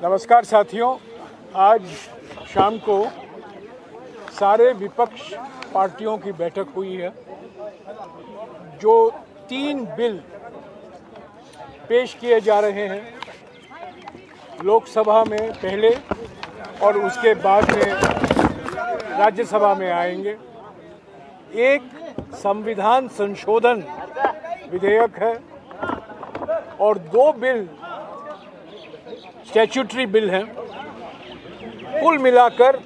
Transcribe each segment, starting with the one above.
नमस्कार साथियों, आज शाम को सारे विपक्ष पार्टियों की बैठक हुई है। जो 3 बिल पेश किए जा रहे हैं लोकसभा में पहले और उसके बाद में राज्यसभा में आएंगे। एक संविधान संशोधन विधेयक है और 2 बिल स्टैट्यूटरी बिल हैं। कुल मिलाकर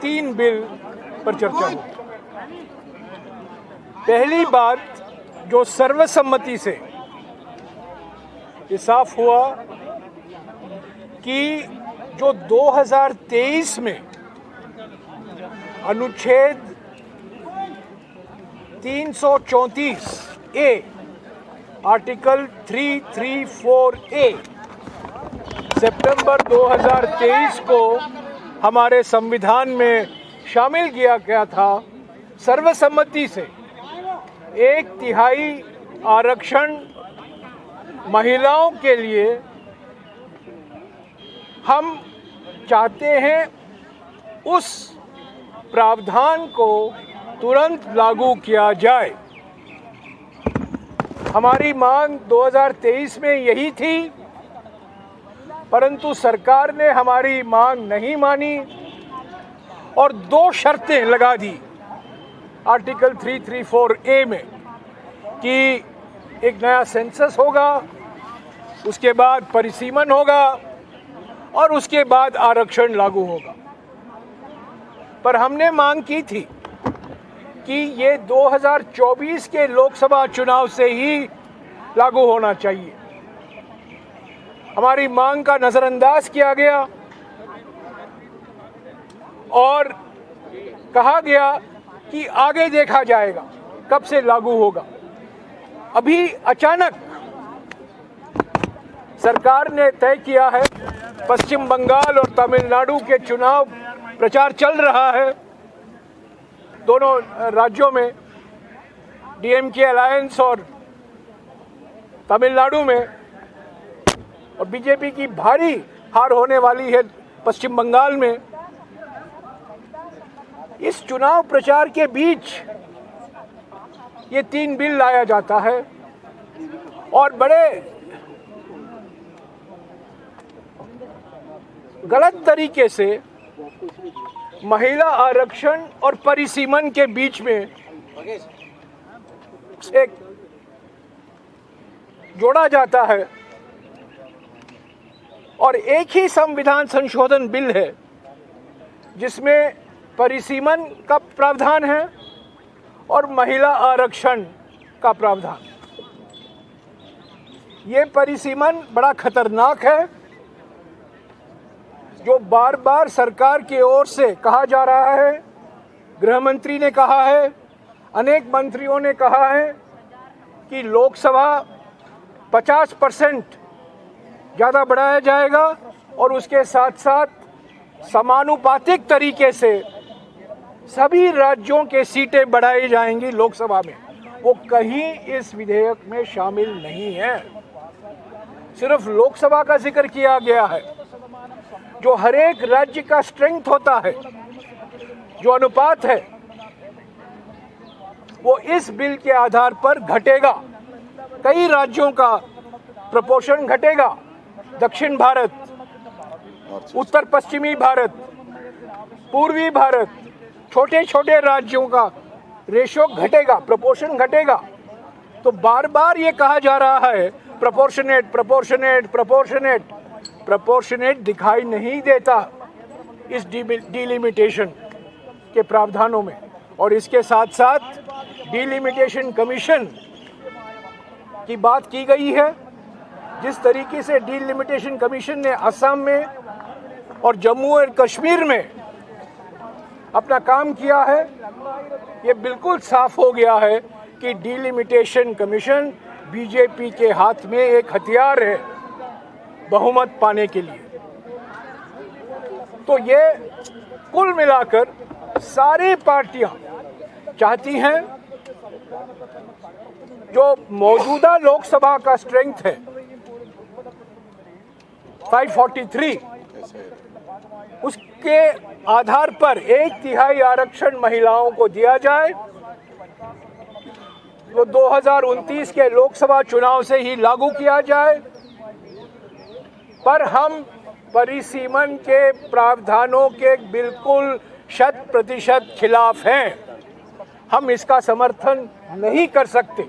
3 बिल पर चर्चा हुई। पहली बात जो सर्वसम्मति से ये साफ हुआ कि जो 2023 में अनुच्छेद 334 ए आर्टिकल 334 ए सितंबर 2023 को हमारे संविधान में शामिल किया गया था। सर्वसम्मति से 1/3 आरक्षण महिलाओं के लिए हम चाहते हैं उस प्रावधान को तुरंत लागू किया जाए। हमारी मांग 2023 में यही थी, परंतु सरकार ने हमारी मांग नहीं मानी और 2 शर्तें लगा दी आर्टिकल 334 ए में कि एक नया सेंसस होगा, उसके बाद परिसीमन होगा और उसके बाद आरक्षण लागू होगा। पर हमने मांग की थी कि ये 2024 के लोकसभा चुनाव से ही लागू होना चाहिए। हमारी मांग का नज़रअंदाज किया गया और कहा गया कि आगे देखा जाएगा कब से लागू होगा। अभी अचानक सरकार ने तय किया है, पश्चिम बंगाल और तमिलनाडु के चुनाव प्रचार चल रहा है दोनों राज्यों में, डीएमके अलायंस और तमिलनाडु में, और बीजेपी की भारी हार होने वाली है पश्चिम बंगाल में। इस चुनाव प्रचार के बीच ये 3 बिल लाया जाता है और बड़े गलत तरीके से महिला आरक्षण और परिसीमन के बीच में एक जोड़ा जाता है और एक ही संविधान संशोधन बिल है जिसमें परिसीमन का प्रावधान है और महिला आरक्षण का प्रावधान। ये परिसीमन बड़ा खतरनाक है, जो बार बार सरकार की ओर से कहा जा रहा है। गृह मंत्री ने कहा है, अनेक मंत्रियों ने कहा है कि लोकसभा 50% ज़्यादा बढ़ाया जाएगा और उसके साथ साथ समानुपातिक तरीके से सभी राज्यों के सीटें बढ़ाई जाएंगी लोकसभा में। वो कहीं इस विधेयक में शामिल नहीं है। सिर्फ लोकसभा का जिक्र किया गया है। जो हर एक राज्य का स्ट्रेंथ होता है, जो अनुपात है, वो इस बिल के आधार पर घटेगा। कई राज्यों का प्रपोर्शन घटेगा। दक्षिण भारत, उत्तर पश्चिमी भारत, पूर्वी भारत, छोटे छोटे राज्यों का रेशो घटेगा, प्रपोर्शन घटेगा। तो बार बार ये कहा जा रहा है प्रोपोर्शनेट प्रोपोर्शनेट प्रोपोर्शनेट। प्रोपोर्शनेट दिखाई नहीं देता इस डिलिमिटेशन के प्रावधानों में। और इसके साथ साथ डिलिमिटेशन कमीशन की बात की गई है। जिस तरीके से डिलिमिटेशन कमीशन ने असम में और जम्मू और कश्मीर में अपना काम किया है, ये बिल्कुल साफ हो गया है कि डिलिमिटेशन कमीशन बीजेपी के हाथ में एक हथियार है बहुमत पाने के लिए। तो ये कुल मिलाकर सारी पार्टियां चाहती हैं जो मौजूदा लोकसभा का स्ट्रेंथ है 543 उसके आधार पर 1/3 आरक्षण महिलाओं को दिया जाए, वो 2029 के लोकसभा चुनाव से ही लागू किया जाए। पर हम परिसीमन के प्रावधानों के बिल्कुल 100% खिलाफ हैं। हम इसका समर्थन नहीं कर सकते।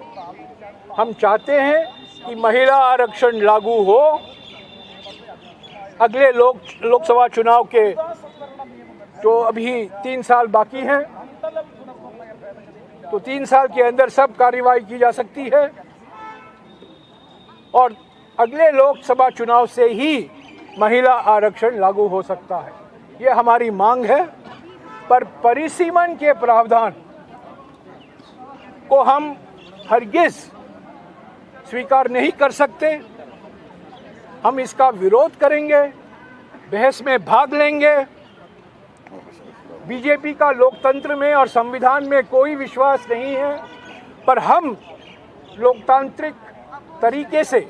हम चाहते हैं कि महिला आरक्षण लागू हो। अगले लोकसभा चुनाव के जो अभी 3 साल बाकी हैं, तो 3 साल के अंदर सब कार्रवाई की जा सकती है और अगले लोकसभा चुनाव से ही महिला आरक्षण लागू हो सकता है। ये हमारी मांग है। पर परिसीमन के प्रावधान को हम हरगिज स्वीकार नहीं कर सकते। हम इसका विरोध करेंगे, बहस में भाग लेंगे। बीजेपी का लोकतंत्र में और संविधान में कोई विश्वास नहीं है, पर हम लोकतांत्रिक तरीके से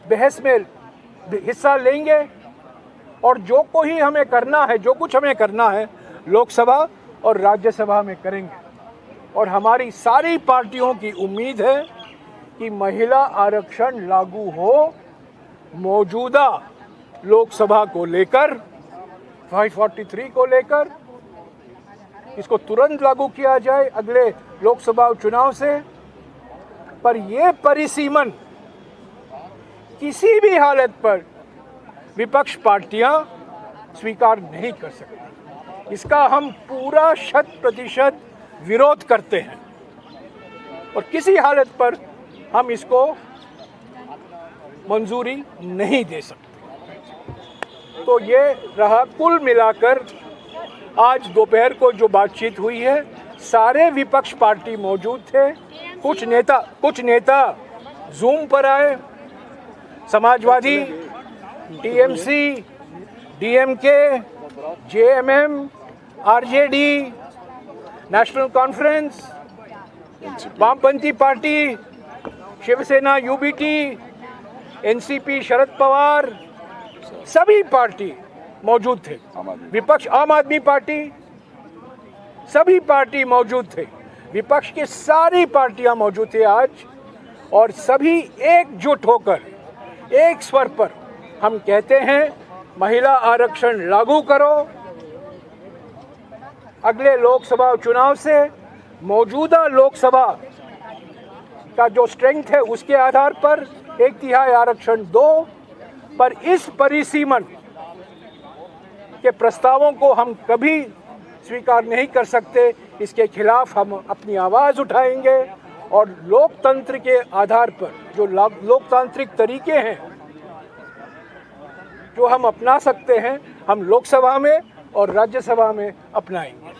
बहस में हिस्सा लेंगे और जो कुछ हमें करना है लोकसभा और राज्यसभा में करेंगे। और हमारी सारी पार्टियों की उम्मीद है कि महिला आरक्षण लागू हो। मौजूदा लोकसभा को लेकर 543 को लेकर इसको तुरंत लागू किया जाए अगले लोकसभा चुनाव से। पर यह परिसीमन किसी भी हालत पर विपक्ष पार्टियां स्वीकार नहीं कर सकती। इसका हम पूरा 100% विरोध करते हैं और किसी हालत पर हम इसको मंजूरी नहीं दे सकते। तो ये रहा कुल मिलाकर आज दोपहर को जो बातचीत हुई है। सारे विपक्ष पार्टी मौजूद थे। कुछ नेता जूम पर आए। Samajwadi, TMC, DMK, JMM, RJD, national conference, वामपंथी party, Shiv Sena, UBT, NCP, Sharad Pawar, सभी पार्टी मौजूद थे। विपक्ष, आम आदमी पार्टी, सभी पार्टी मौजूद थे। विपक्ष की सारी पार्टियां मौजूद थे आज और सभी एकजुट होकर एक स्वर पर हम कहते हैं महिला आरक्षण लागू करो। अगले लोकसभा चुनाव से मौजूदा लोकसभा का जो स्ट्रेंथ है उसके आधार पर 1/3 आरक्षण दो। पर इस परिसीमन के प्रस्तावों को हम कभी स्वीकार नहीं कर सकते। इसके खिलाफ हम अपनी आवाज़ उठाएंगे और लोकतंत्र के आधार पर जो लोकतांत्रिक तरीके हैं जो हम अपना सकते हैं, हम लोकसभा में और राज्यसभा में अपनाएंगे।